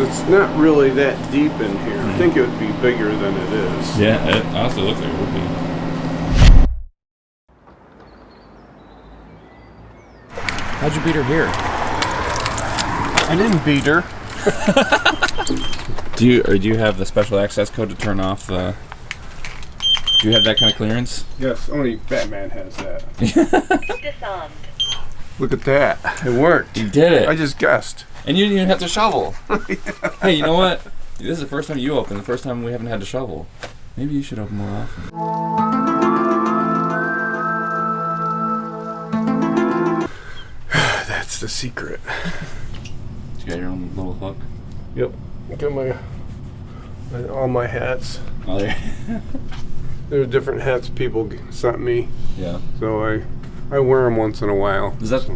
it's not really that deep in here. I think it would be bigger than it is. Yeah, it honestly looks like it would be. How'd you beat her here? I didn't beat her. Do you have the special access code to turn off the... Do you have that kind of clearance? Yes, only Batman has that. Disarmed. Look at that. It worked. You did it. I just guessed. And you didn't even have to shovel. Hey, you know what? This is the first time you open, the first time we haven't had to shovel. Maybe you should open more often. That's the secret. You got your own little hook? Yep. Got all my hats. Oh, there. There are different hats people sent me. Yeah. So I wear them once in a while. Is that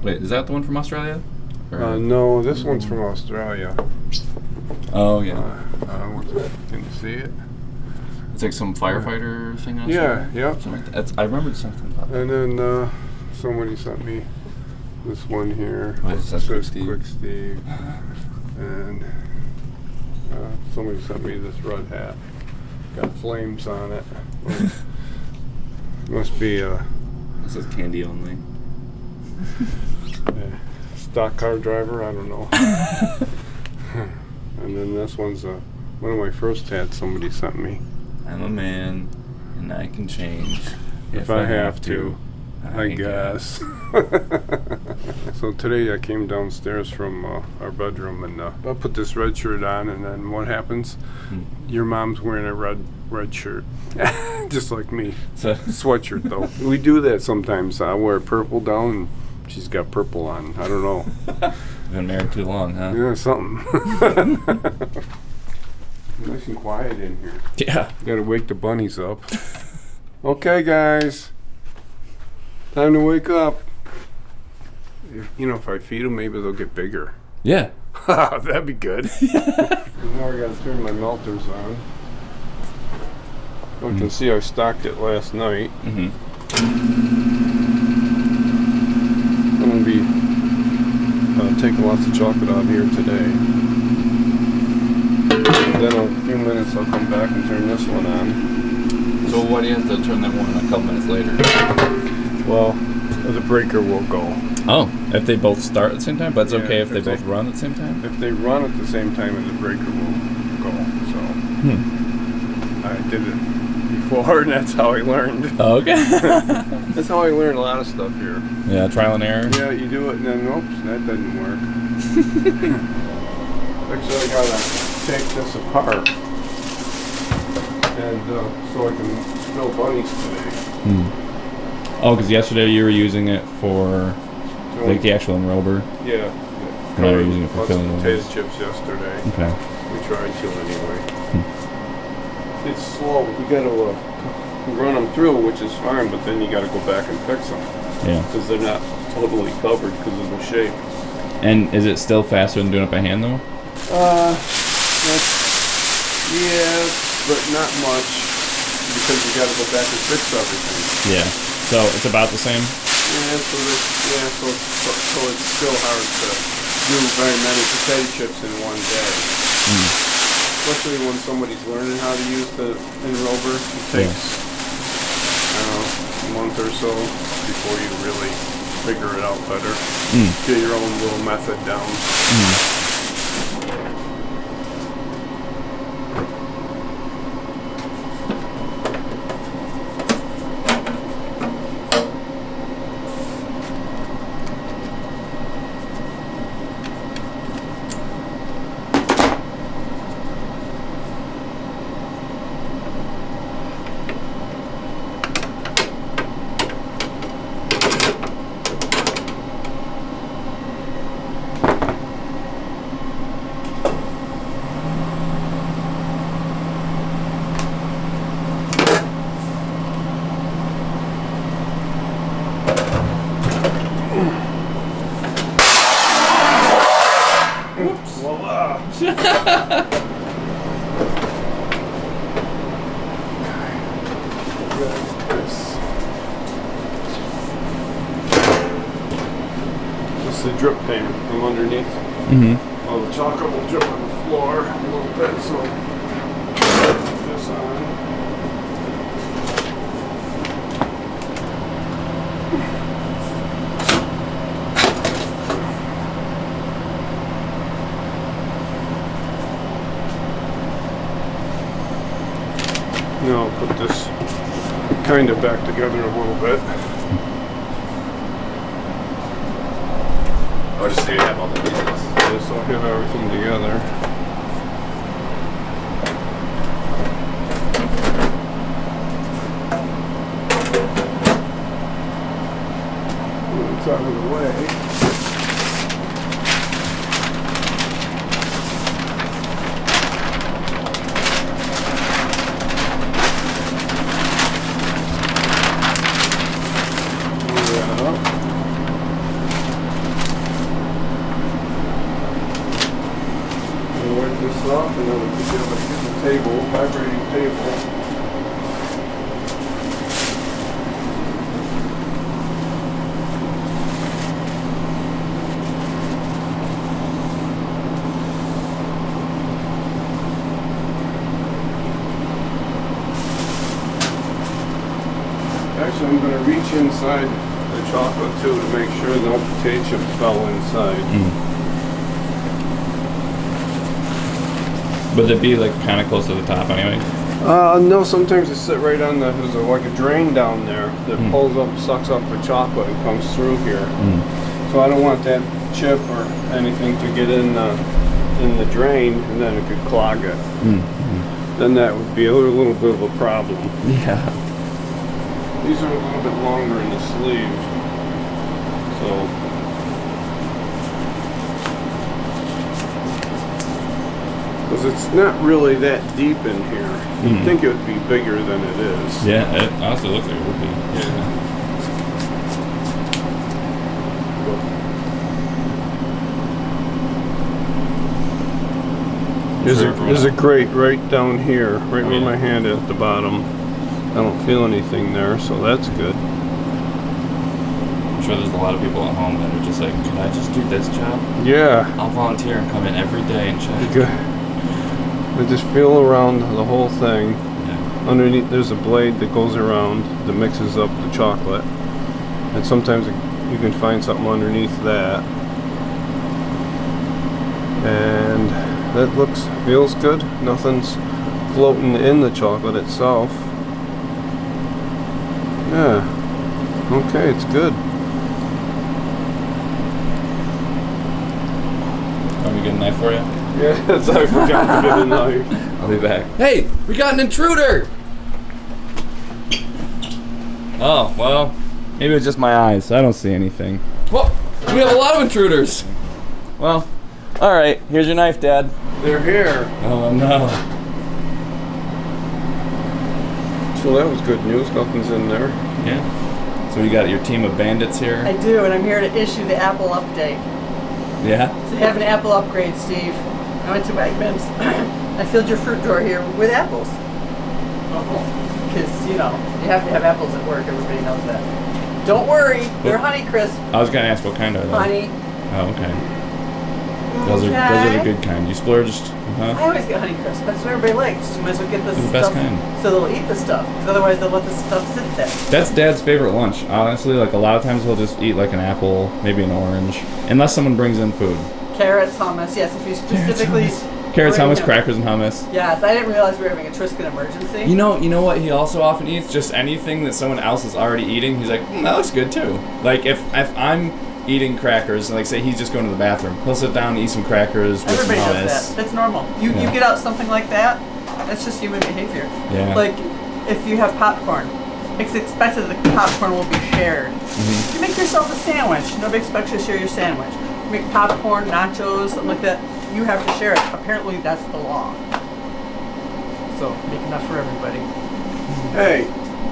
the one from Australia? No, this one's from Australia. Oh, yeah. Can you see it? It's like some firefighter thing on Yeah, yeah. I remembered something about that. And then somebody sent me this one here. Oh, it says Quick Steve. Quick Steve. And somebody sent me this red hat. Got flames on it. Must be It says candy only. Stock car driver, I don't know. And then this one's one of my first hats somebody sent me. I'm a man, and I can change If I have to, I guess. So today I came downstairs from our bedroom and I put this red shirt on, and then what happens? Your mom's wearing a red shirt. Just like me. Sweatshirt though. We do that sometimes. I wear purple down and she's got purple on. I don't know. Been married too long, huh? Yeah, something. Nice and quiet in here. Yeah. Gotta wake the bunnies up. Okay, guys. Time to wake up. If I feed them, maybe they'll get bigger. Yeah. That'd be good. Now I gotta turn my melters on. You can see I stocked it last night. I'm gonna be taking lots of chocolate out here today. And then in a few minutes I'll come back and turn this one on. So why do you have to turn that one on a couple minutes later? Well, the breaker will go. Oh, if they both start at the same time? But it's Yeah, okay if they both run at the same time? If they run at the same time, the breaker will go. So I did it before, and that's how I learned. Oh, okay. That's how I learned a lot of stuff here. Yeah, trial and error. Yeah, you do it, and then oops, that didn't work. Actually, I gotta take this apart, and so I can spill bunnies today. Oh, because yesterday you were using it for like the actual enrober. Yeah. Now you're using it for filling the potato holes. chips yesterday. Okay. We tried to anyway. It's slow. You gotta run them through, which is fine, but then you gotta go back and fix them. Yeah. Because they're not totally covered because of the shape. And is it still faster than doing it by hand though? Yeah, but not much because you gotta go back and fix everything. Yeah. So it's about the same? Yeah, so it's still hard to do very many potato chips in one day. Especially when somebody's learning how to use the enrober. It takes, I don't know, a month or so before you really figure it out better. Get your own little method down. This is the drip pan from underneath. All the chocolate will drip on the floor a little bit, so put this on. Now I'll put this kind of back together a little bit. Or just so you have all the pieces. Just so I have everything together. It's out of the way. Off, and then we can get the table, vibrating table. Actually, I'm going to reach inside the chocolate too to make sure no potato chips fell inside. Would it be like kind of close to the top anyway? No, sometimes they sit right on there's like a drain down there that pulls up, sucks up the chocolate and comes through here. So I don't want that chip or anything to get in the drain, and then it could clog it. Then that would be a little bit of a problem. Yeah. These are a little bit longer in the sleeve, so. Because it's not really that deep in here. You'd think it would be bigger than it is. Yeah, it honestly looks like it would be. Yeah. There's a grate right down here, right where my hand is at the bottom. I don't feel anything there, so that's good. I'm sure there's a lot of people at home that are just like, can I just do this job? Yeah. I'll volunteer and come in every day and check. Good. I just feel around the whole thing. Yeah. Underneath there's a blade that goes around that mixes up the chocolate. And sometimes you can find something underneath that. And that feels good. Nothing's floating in the chocolate itself. Yeah. Okay, it's good. Want me to get a knife for you? Yes, I forgot to get a knife. I'll be back. Hey, we got an intruder! Oh, well, maybe it's just my eyes. I don't see anything. Well, we have a lot of intruders. Well, alright, here's your knife, Dad. They're here. Oh, no. So that was good news. Nothing's in there. Yeah. So you got your team of bandits here? I do, and I'm here to issue the Apple update. Yeah? So have an Apple upgrade, Steve. I went to Wegmans. I filled your fruit drawer here with apples. Because, you have to have apples at work. Everybody knows that. Don't worry, they're Honey Crisp. I was going to ask what kind are they? Honey. Oh, okay. Those are the good kind. You splurged, huh? I always get Honey Crisp. That's what everybody likes. You might as well get this the best kind. So they'll eat the stuff. Because otherwise they'll let the stuff sit there. That's Dad's favorite lunch. Honestly, like a lot of times he'll just eat like an apple, maybe an orange, unless someone brings in food. Carrots, hummus. Yes, if you specifically... Carrots, hummus, crackers, and hummus. Yes, I didn't realize we were having a Triscuit emergency. You know what he also often eats? Just anything that someone else is already eating. He's like, that looks good too. Like if I'm eating crackers, and like say he's just going to the bathroom, he'll sit down and eat some crackers with some hummus. Everybody does that. That's normal. You get out something like that, that's just human behavior. Yeah. Like if you have popcorn, it's expected that the popcorn will be shared. You make yourself a sandwich. Nobody expects you to share your sandwich. You make popcorn, nachos, something like that. You have to share it. Apparently, that's the law. So make enough for everybody. Hey.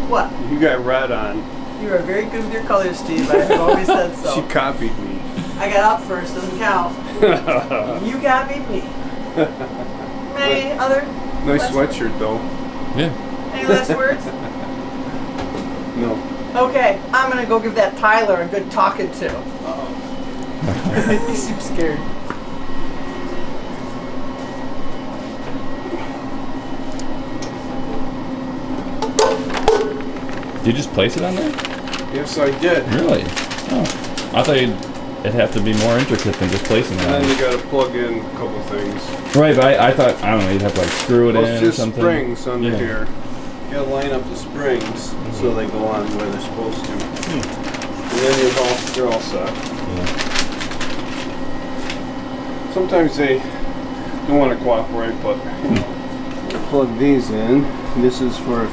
What? You got red on. You are very good with your colors, Steve. I have always said so. She copied me. I got up first. Doesn't count. You copied me. Any other? Nice sweatshirt, though. Yeah. Any last words? No. Okay, I'm gonna go give that Tyler a good talking to. Uh-oh. He seems scared. Did you just place it on there? Yes, I did. Really? Oh. I thought it'd have to be more intricate than just placing it And on then there. you gotta plug in a couple things. Right, but I thought, I don't know, you'd have to like screw it Well, in it's or just something. springs under Yeah. here. You gotta line up the springs so they go on where they're supposed to. And then you're all set. Yeah. Sometimes they don't want to cooperate, but plug these in. This is for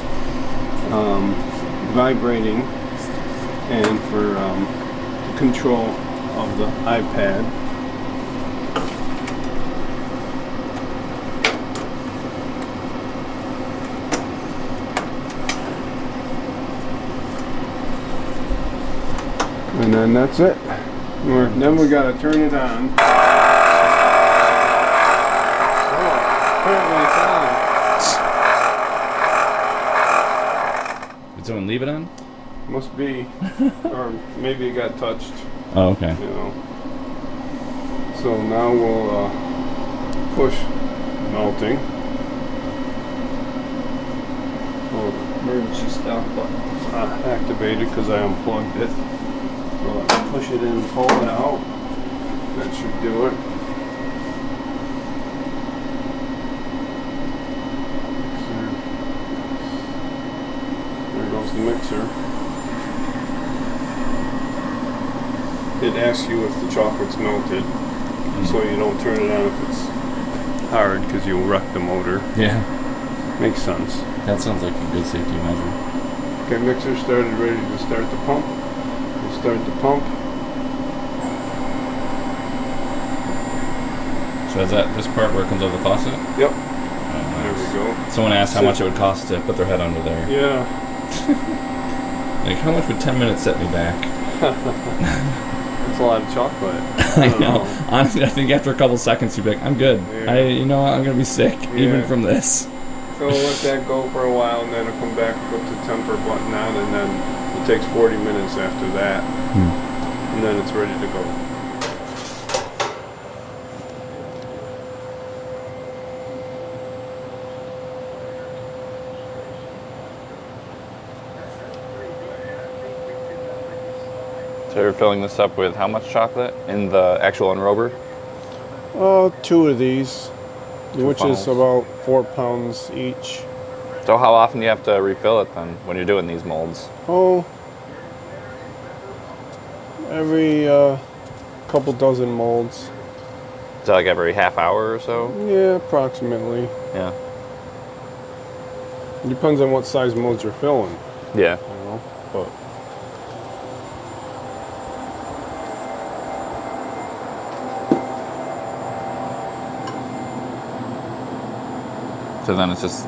vibrating and for control of the iPad. And then that's it. Then we gotta turn it on. Apparently it's on. Did someone leave it on? Must be, or maybe it got touched, Oh, okay. you know. So now we'll push melting. Oh, emergency stop button's not activated because I unplugged it. So I'll push it in and pull it out. That should do it. There goes the mixer. It asks you if the chocolate's melted, so you don't turn it on if it's hard because you'll wreck the motor. Yeah. Makes sense. That sounds like a good safety measure. Okay, mixer started, ready to start the pump. We'll start the pump. So is that this part where it comes over the faucet? Yep, Oh, there nice. we go. Someone asked how much it would cost to put their head under there. Yeah, Like, how much would 10 minutes set me back? that's a lot of chocolate. I don't know. Honestly, I think after a couple seconds, you'd be like, I'm good. Yeah. You know what? I'm going to be sick even Yeah. from this. So we'll let that go for a while, and then it'll come back, put the temper button on, and then it takes 40 minutes after that, and then it's ready to go. So you're filling this up with how much chocolate in the actual enrober? Two of these, which funnels. is about 4 pounds each. So how often do you have to refill it then when you're doing these molds? Oh, every couple dozen molds. Is that like every half hour or so? Yeah, approximately. Yeah. It depends on what size molds you're filling, Yeah. you know. But So then it's just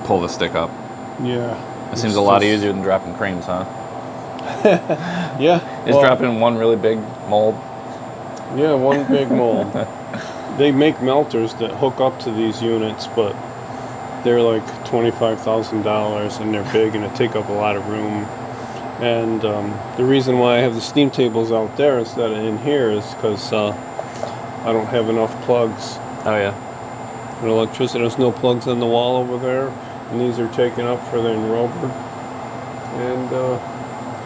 pull the stick up. yeah, It seems a lot easier than dropping creams, huh? Yeah, Just dropping one really big mold. Yeah, one big mold. They make melters that hook up to these units, but they're like $25,000 and they're big and they take up a lot of room. And the reason why I have the steam tables out there instead of in here is because I don't have enough plugs Oh yeah. for electricity. There's no plugs on the wall over there, and these are taken up for the enrober.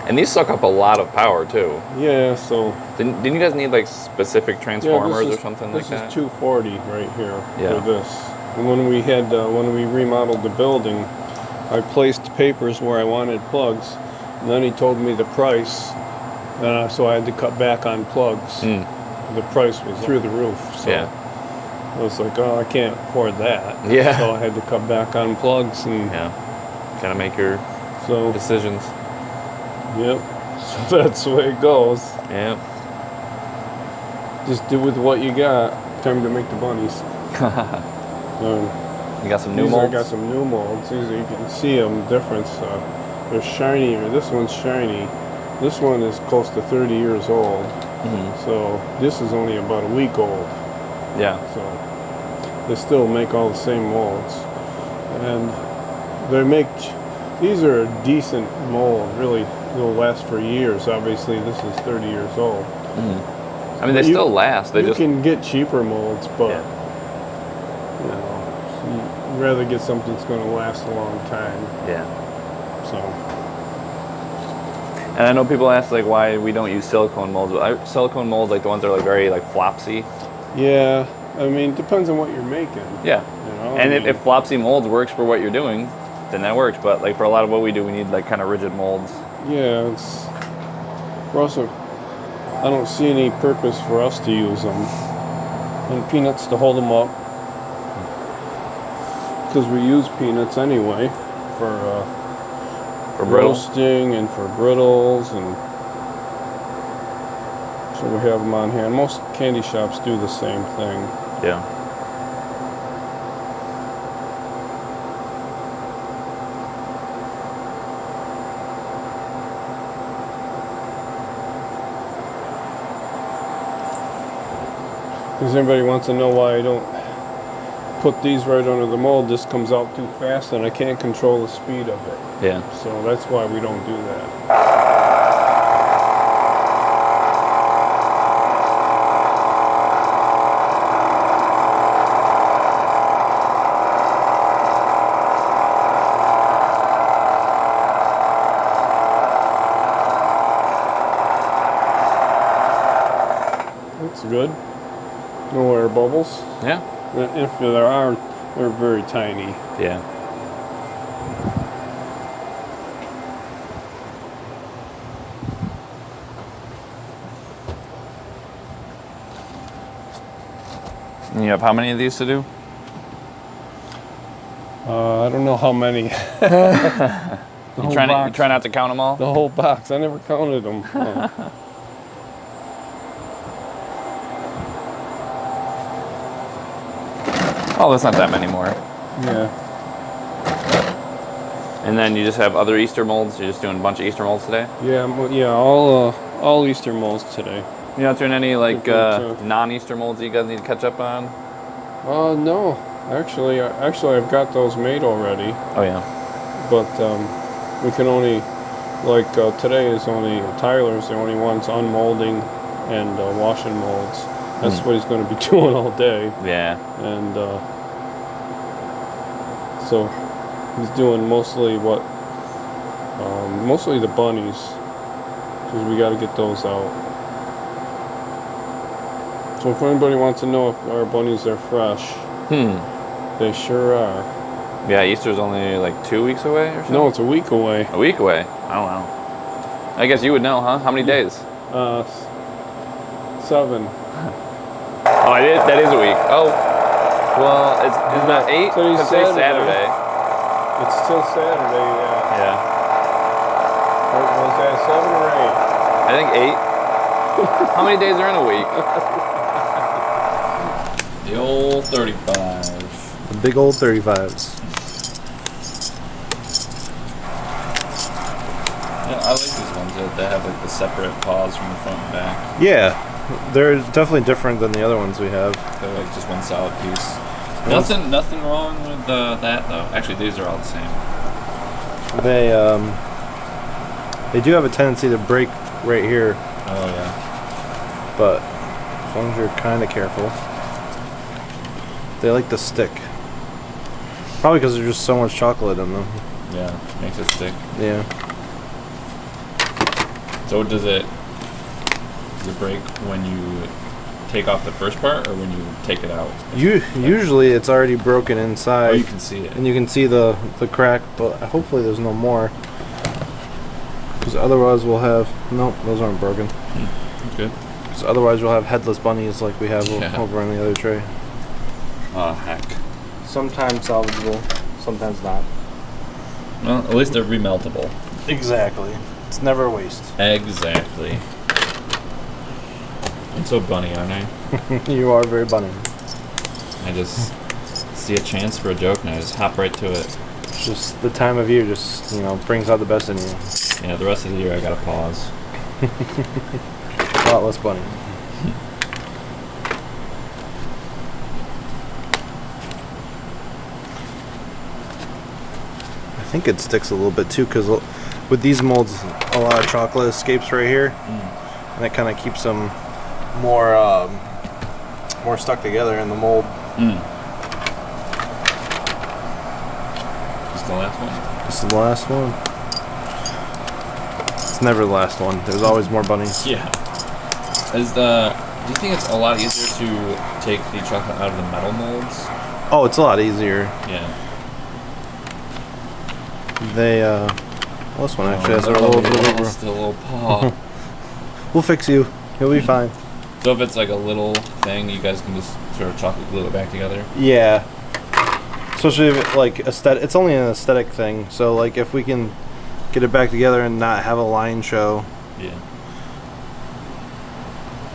And these suck up a lot of power too. Yeah, so Didn't you guys need like specific transformers or something like that? This is 240 right here Yeah. for this. And when we remodeled the building, I placed papers where I wanted plugs, and then he told me the price, so I had to cut back on plugs. The price was through the roof, so Yeah. I was like, oh, I can't afford that. Yeah. So I had to cut back on plugs, and Yeah. Gotta make your so decisions. yep. So that's the way it goes. Yeah. Just do with what you got. Time to make the bunnies. You got some new These molds? I got some new molds. These you can see them difference. They're shinier. This one's shiny. This one is close to 30 years old. So this is only about a week old. Yeah. So they still make all the same molds, and they make these are a decent mold. Really, they'll last for years. Obviously, this is 30 years old. I mean, they You- still last. They you just can get cheaper molds, but Yeah. you know, you'd rather get something that's going to last a long time. yeah. So And I know people ask like why we don't use silicone molds, but silicone molds, like the ones that are like very like flopsy. Yeah, I mean, depends on what you're making. Yeah. You know, And I mean, if flopsy molds works for what you're doing, then that works. But like for a lot of what we do, we need like kind of rigid molds. yeah, it's. We're also, I don't see any purpose for us to use them. And peanuts to hold them up. Because we use peanuts anyway for brittle. roasting and for brittles, and so we have them on hand. Most candy shops do the same thing. Yeah. Does anybody wants to know why I don't put these right under the mold? This comes out too fast and I can't control the speed of it. Yeah. So that's why we don't do that. That's good. No air bubbles. Yeah. If there are, they're very tiny. Yeah. And you have how many of these to do? I don't know how many. You try not to count them all? The whole box. I never counted them. Oh, that's not that many more. Yeah. And then you just have other Easter molds. You're just doing a bunch of Easter molds today. Yeah. Yeah. All Easter molds today. You're not doing any like Different, non-Easter molds that you guys need to catch up on? No. Actually, I've got those made already. Oh yeah. But we can only, like today is only Tyler's the only one's unmolding and washing molds. That's what he's going to be doing all day. Yeah. And so he's doing mostly mostly the bunnies, because we got to get those out. So if anybody wants to know if our bunnies are fresh, they sure are. Yeah, Easter's only like 2 weeks away or something? No, it's a week away. A week away? Oh wow. I guess you would know, huh? How many days? 7. Oh, that is a week. Oh, well, it's not 8? Today's Because today's Saturday. It's still Saturday, yeah. Yeah. Was that 7 or 8? I think 8. How many days are in a week? The old 35. The big old 35s. Yeah, I like these ones that have like the separate paws from the front and back. Yeah, they're definitely different than the other ones we have. They're like just one solid piece. Nothing wrong with that though. Actually, these are all the same. They do have a tendency to break right here, Oh yeah. but as long as you're kind of careful. They like to stick. Probably because there's just so much chocolate in them. Yeah, makes it stick. Yeah. So does it break when you take off the first part or when you take it out? Usually it's already broken inside. Oh, you can see it. And you can see the crack, but hopefully there's no more. Because otherwise we'll have... Nope, those aren't broken. Good. So otherwise we'll have headless bunnies like we have Yeah. over on the other tray. Oh, heck. Sometimes salvageable, sometimes not. Well, at least they're remeltable. Exactly. It's never a waste. Exactly. I'm so bunny, aren't I? You are very bunny. I just see a chance for a joke and I just hop right to it. It's just the time of year just, brings out the best in you. Yeah, the rest of the year I gotta pause. A lot less bunny. I think it sticks a little bit too, because with these molds, a lot of chocolate escapes right here, and that kind of keeps them more stuck together in the mold. Just the last one. This is the last one. It's It's never the last one. There's always more bunnies. Yeah. Do you think it's a lot easier to take the chocolate out of the metal molds? Oh, it's a lot easier. Yeah. They, well, this one actually has a little bit of Just a little paw. We'll fix you. You'll be fine. So if it's like a little thing, you guys can just sort of chocolate glue it back together? Yeah. Especially if it, like, it's only an aesthetic thing. So, like, if we can get it back together and not have a line show, Yeah.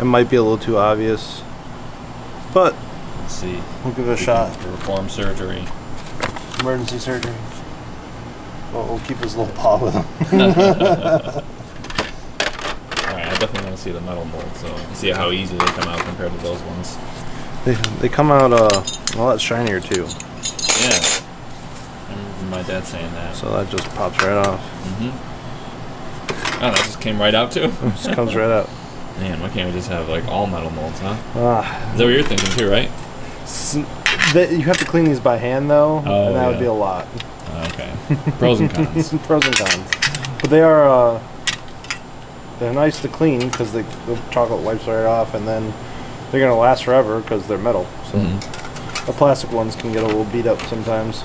it might be a little too obvious. But Let's see. we'll give it a shot. Perform surgery. Emergency surgery. Well, we'll keep his little paw with him. Alright, I definitely want to see the metal mold, so see how easy they come out compared to those ones. They come out a lot shinier too. Yeah. I remember my dad saying that. So that just pops right off. Mm-hmm. Oh, that just came right out too? Just comes right out. Man, why can't we just have like all metal molds, huh? Ah. Is that what you're thinking too, right? You have to clean these by hand though, Oh, and that would yeah. be a lot. Okay. Pros and cons. Pros and cons. But they are they're nice to clean because the chocolate wipes right off, and then they're gonna last forever because they're metal. So the plastic ones can get a little beat up sometimes,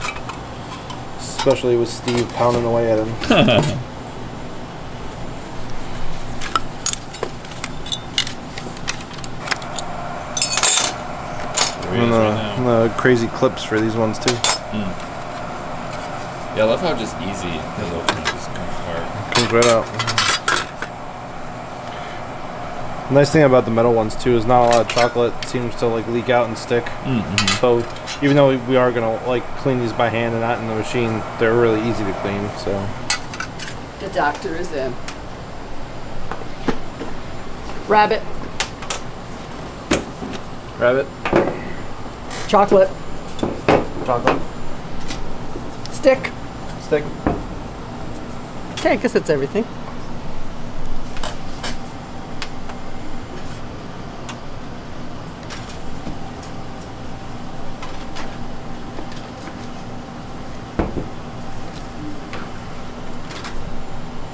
especially with Steve pounding away at them. And the crazy clips for these ones too. Yeah, I love how just easy the little thing just comes apart. Comes right out. The nice thing about the metal ones too is not a lot of chocolate seems to like leak out and stick. So even though we are gonna like clean these by hand and not in the machine, they're really easy to clean. So The doctor is in. Rabbit. rabbit, Chocolate. chocolate, Stick. stick. Okay, I guess that's everything.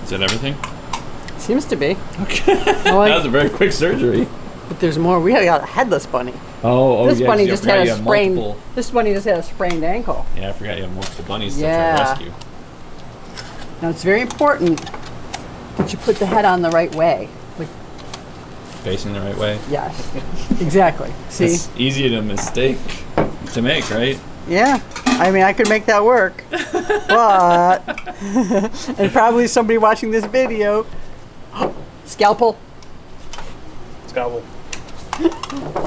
Is that everything? Seems to be. Okay. That was a very quick surgery. But there's more. We got a headless bunny. Oh, This yeah. bunny I just forgot had you a have sprained. multiple- This bunny just had a sprained ankle. Yeah, I forgot you have multiple bunnies to Yeah. try to rescue. Now it's very important that you put the head on the right way. Like, Facing the right way. yes, exactly. See? It's easy to mistake to make, right? Yeah. I mean, I could make that work, but and probably somebody watching this video. Scalpel. Scalpel.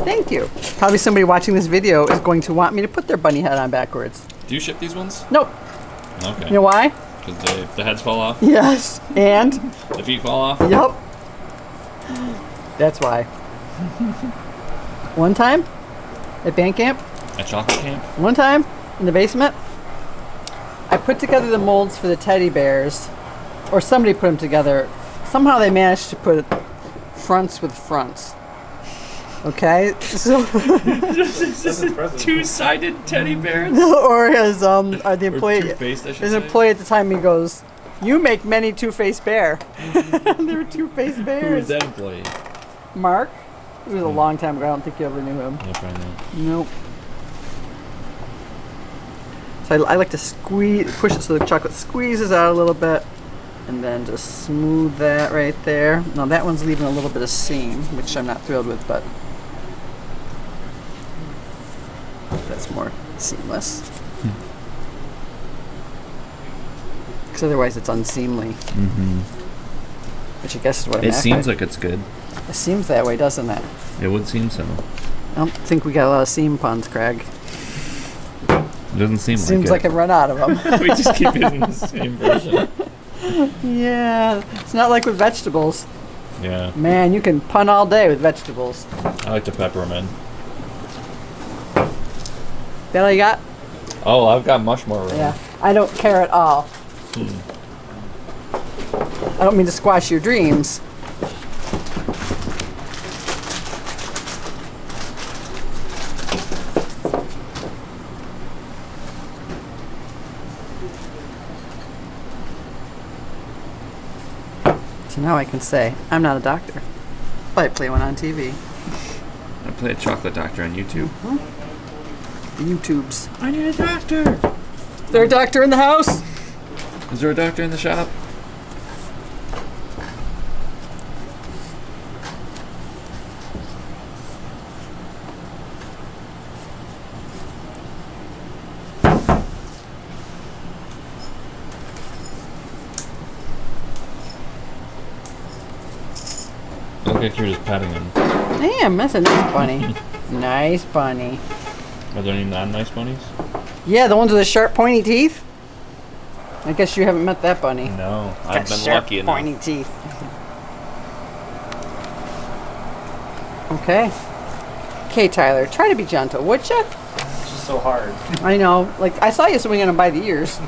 Thank you. Probably somebody watching this video is going to want me to put their bunny head on backwards. Do you ship these ones? Nope. Okay. You know why? Because the heads fall off, Yes. And the feet fall off. yep. That's why. One time at band camp, At chocolate camp. one time in the basement, I put together the molds for the teddy bears, or somebody put them together. Somehow they managed to put fronts with fronts. Okay, so Two-sided teddy bears. or as the employee, Two-faced, I should his say. employee at the time, he goes, "You make many two-faced bear." They were two-faced Who was bears. that employee? Mark. It was a long time ago. I don't think you ever knew him. Yeah, probably not. Nope. So I like to push it so the chocolate squeezes out a little bit, and then just smooth that right there. Now that one's leaving a little bit of seam, which I'm not thrilled with, but that's more seamless. Because otherwise it's unseemly. Which I guess is what I'm It after. seems like it's good. It seems that way, doesn't it? It would seem so. I don't think we got a lot of seam puns, Craig. It doesn't seem Seems like like I've run out of them. we just keep using the same version. Yeah, it's not like with vegetables. Yeah, Man, you can pun all day with vegetables. I like to pepper them in. That all you got? Oh, I've got much more room. Yeah. I don't care at all. I don't mean to squash your dreams. So now I can say, I'm not a doctor. But I play one on TV. I play a chocolate doctor on YouTube. YouTubes. I need a doctor. Is there a doctor in the house? Is there a doctor in the shop? Look like you're just petting him. Damn, that's a nice bunny. Nice bunny. Are there any non-nice bunnies? Yeah, the ones with the sharp, pointy teeth. I guess you haven't met that bunny. No, I've Got been sharp, lucky enough. pointy teeth. Okay. Okay, Tyler, try to be gentle, would you? It's just so hard. I know. Like, I saw you swinging them by the ears.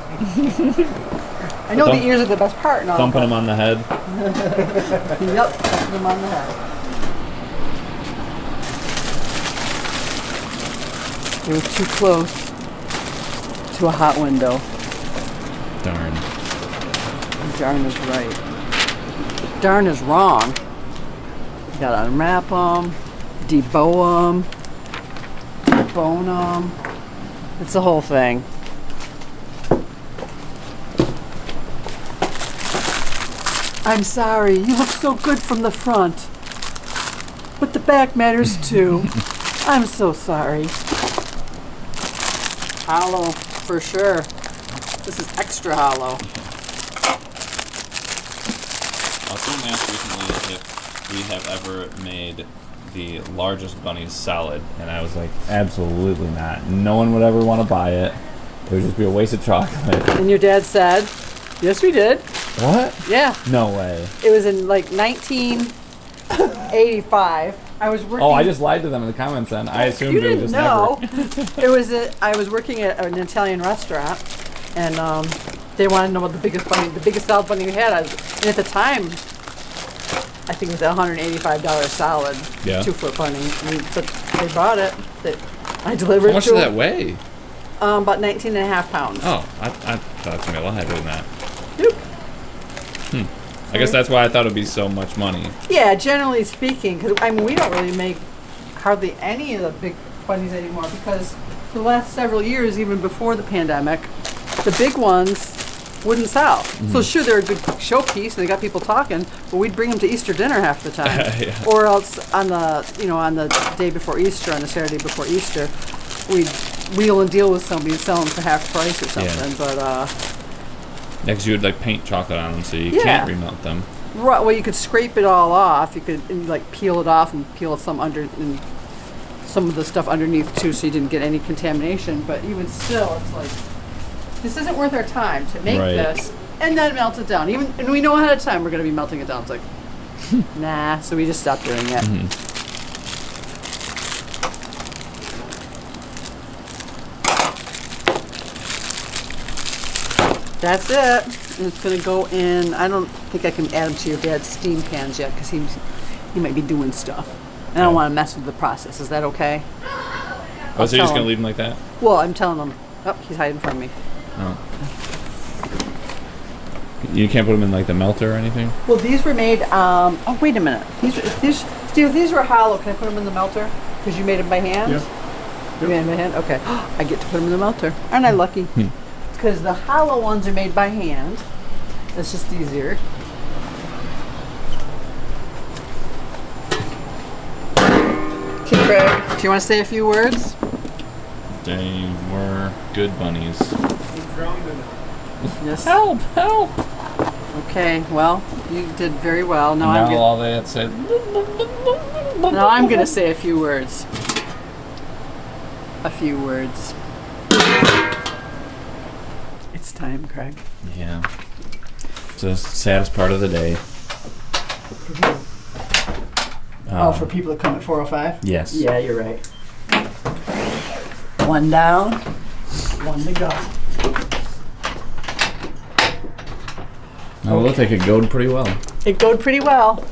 I know the ears are the best part and all. Thumping him on the head. Yep, thumping them on the head. It was too close to a hot window. Darn. Darn is right. Darn is wrong. You gotta unwrap them, debow them, bone them. It's the whole thing. I'm sorry, you look so good from the front. But the back matters too. I'm so sorry. Hollow, for sure. This is extra hollow. Someone asked recently if we have ever made the largest bunnies solid, and I was like, absolutely not. No one would ever want to buy it. It would just be a waste of chocolate. And your dad said, yes, we did. What? Yeah. No way. It was in like 1985. I was working. Oh, I just lied to them in the comments then. I assumed You it was didn't just know. never. I was working at an Italian restaurant, and they wanted to know what the biggest solid bunny we had. And at the time, I think it was a $185 solid, Yeah. 2-foot bunny. But they bought it. I delivered How much to does them. that weigh? About 19 and a half pounds. Oh, I thought it was going to be a lot heavier than that. Yep. I guess that's why I thought it would be so much money. Yeah, generally speaking, because I mean, we don't really make hardly any of the big bunnies anymore because for the last several years, even before the pandemic, the big ones wouldn't sell. So sure, they're a good showpiece and they got people talking, but we'd bring them to Easter dinner half the time, Yeah. or else on the day before Easter, on the Saturday before Easter, we'd wheel and deal with somebody and sell them for half price or something. Yeah. But Next, you would like paint chocolate on them so you Yeah. can't remelt them. right, well, you could scrape it all off. You could like peel it off and peel some of the stuff underneath too, so you didn't get any contamination. But even still, it's like this isn't worth our time to make Right. this and then melt it down. And we know ahead of time we're going to be melting it down. It's like, nah. So we just stopped doing it. That's it. And it's going to go in. I don't think I can add them to your dad's steam pans yet because he might be doing stuff. And I don't want to mess with the process. Is that okay? Oh, so you're just tell going to him. leave them like that? Well, I'm telling him. Oh, he's hiding from me. Oh. You can't put them in like the melter or anything? Well, these were made. Oh, wait a minute. These, Steve, these were hollow. Can I put them in the melter? Because you made them by hand. Yep. You made them by hand. Okay. I get to put them in the melter. Aren't I lucky? Because the hollow ones are made by hand. That's just easier. Okay, Craig. Do you want to say a few words? They were good bunnies. Yes. Help! Help! Okay. Well, you did very well. Now Now I'm all they had said. Now I'm gonna say a few words. A few words. It's time, Craig. Yeah. It's the saddest part of the day. For people that come at 4:05? Yes. Yeah, you're right. One down, one to go. Oh, it looked like it goed pretty well. It goed pretty well.